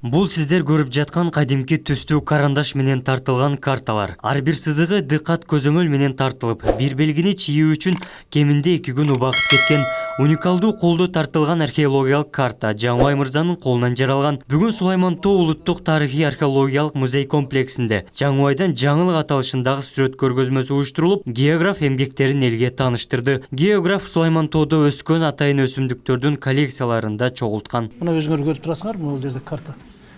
Бул сиздер көрүп жаткан кадимки түстүү карандаш менен тартылган карталар. Ар бир сызыгы дыкат көзөмөл менен тартылып, бир белгини чийүү үчүн кеминде 2 күн убакыт кеткен. Уникалдуу колдо тартылган археологиялык карта Жаңыбай мырзанын колунан жаралган. Бүгүн Сулайман Тоо улуттук тарыхый археологиялык музей комплексинде Жаңыбайдан жаңылык аталышындагы сүрөт көргөзмөсү уюштурулуп, географ эмгектерин элге тааныштырды. Географ Сулайман Тоодо өскөн атайын өсүмдүктөрдүн коллекцияларында чогулткан. Мына өзүңөр көрүп турасыңар, бул жерде карта.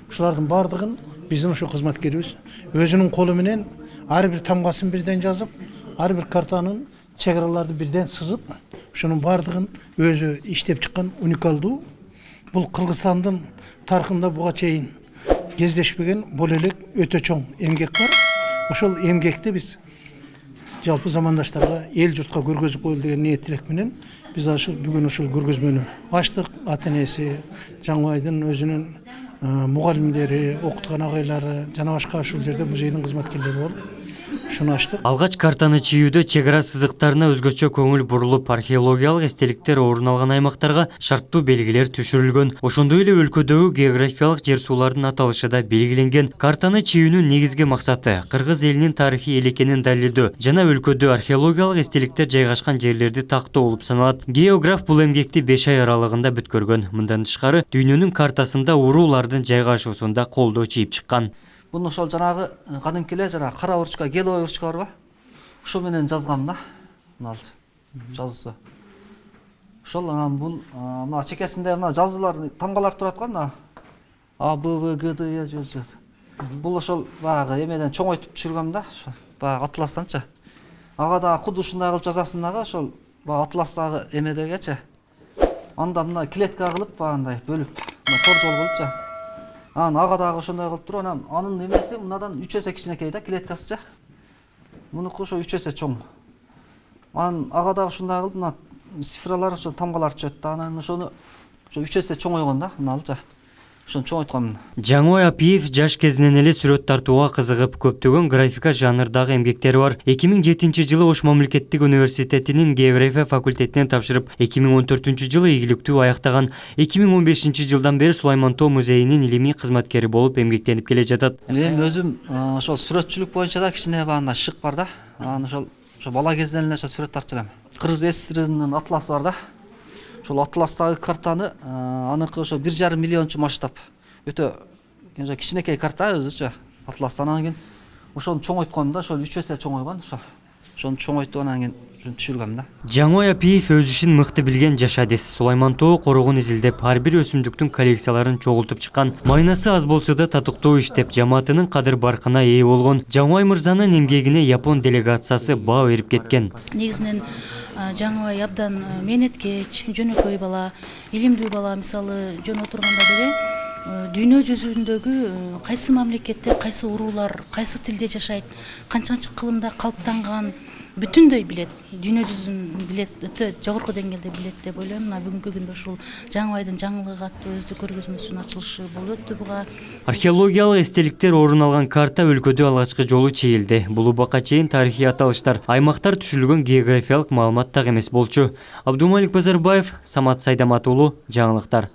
Ушулардын бардыгын биздин ошо кызматкерибиз өзүнүн колу менен ар бир тамгасын бирден жазып, ар бир картанын чек-араларды бирден сызып, ошонун бардыгын өзү иштеп чыккан уникалдуу. Бул Кыргызстандын тарыхында буга чейин кездешпеген бул элек өтө чоң эмгек бар. Ошол эмгекти биз жалпы замандаштарга, эл журтка көргөзүп коелу деген ниет тилек менен биз бүгүн ушул көргөзмөнү ачтык. Ата энеси, Жаңыбайдын өзүнүн мугалимдери, окуткан агайлары жана башка ушул жерде музейдин кызматкерлери болуп ушуну ачтык. Алгач картаны чийүүдө чек ара сызыктарына өзгөчө көңүл бурулуп, археологиялык эстеликтер орун алган аймактарга шарттуу белгилер түшүрүлгөн. Ошондой эле өлкөдөгү географиялык жер суулардын аталышы да белгиленген. Картаны чийүүнүн негизги максаты кыргыз элинин тарыхый эл экенин далилдөө жана өлкөдө археологиялык эстеликтер жайгашкан жерлерди тактоо болуп саналат. Географ бул эмгекти 5 ай аралыгында бүткөргөн. Мындан тышкары дүйнөнүн картасында уруулардын жайгашуусунда колдоо чийип чыккан. Bunu ошол жанагы кадимки эле жана кара уручка, геловый уручка барбы? Ошо менен жазгам да. Мына жазуусу. Ошол анан бул мына чекесинде мына жазуулар, тамгалар турат го мына. А, Б, В, Г, Д, Е жазып. Бул ошол баягы эмеден чоңойтуп түшүргөм да. Баягы атластанчы. Ага да куду ушундай кылып жазасың дагы ошол баягы атластагы эмедегечи. Анда мына клетка кылып баягындай бөлүп, мына тор жол кылыпчы. Анан ага дагы ошондой кылып туруп, анан анын эмеси мындан 3 эсе кичинекей да, клеткасычы. Мунуку ошо 3 эсе чоң. Анан ага дагы ушундай кылып, мына цифралар ошо тамгалар түшөт да, анан ошону ошо 3 эсе чоңойгон да, мына алчы. Ошону чоңойткон. Жаңыбай Апиев жаш кезинен эле сүрөт тартууга кызыгып, көптөгөн графика жанрдагы эмгектери бар. 2007-жылы Ош мамлекеттик университетинин география факультетинен тапшырып, 2014-жылы ийгиликтүү аяктаган. 2015-жылдан бери Сулайман Тоо музейинин илимий кызматкери болуп эмгектенип келе жатат. Эми өзүм ошол сүрөтчүлүк боюнча да кичине баанда шык бар да. Анан ошо бала кезинен эле сүрөт тартып жүрөм. Кыргыз СССРинин атласы бар да. Ошол атластагы картаны аныкы ошо 1,5 миллиончу масштаб. Өтө кичинекей карта өзүчө атластан. Анан кийин ошону чоңойтком да, ошол 3 эсе чоңойгон ошо. Ошону чоңойтуп анан кийин түшүргөм да. Жаңыбай Апиев өз ишин мыкты билген жаш адис. Сулайман Тоо корогун изилдеп, ар бир өсүмдүктүн коллекцияларын чогултуп чыккан. Майнасы аз болсо да татыктуу иштеп, жамаатынын кадыр баркына ээ болгон. Жаңыбай мырзанын эмгегине Япон делегациясы баа берип кеткен. Негизинен Жаңыбай абдан мээнеткеч, жөнөкөй бала, илимдүү бала. Мисалы жөн отурганда деле дүйнө жүзүндөгү кайсы мамлекетте кайсы уруулар, кайсы тилде жашайт, канчанчы кылымда калыптанган бүтүндөй билет. Дүйнө жүзүн билет, өтө жогорку деңгээлде билет деп ойлойм. Мына бүгүнкү күндө ушул Жаңыбайдын жаңылыгы аттуу өздүк көргөзмөсүнүн ачылышы болуп өттү буга. Археологиялык эстеликтер орун алган карта өлкөдө алгачкы жолу чийилди. Бул убакка чейин тарыхый аталыштар, аймактар түшүрүлгөн географиялык маалымат так эмес болчу. Абдумалик Базарбаев, Самат Сайдамат уулу, жаңылыктар.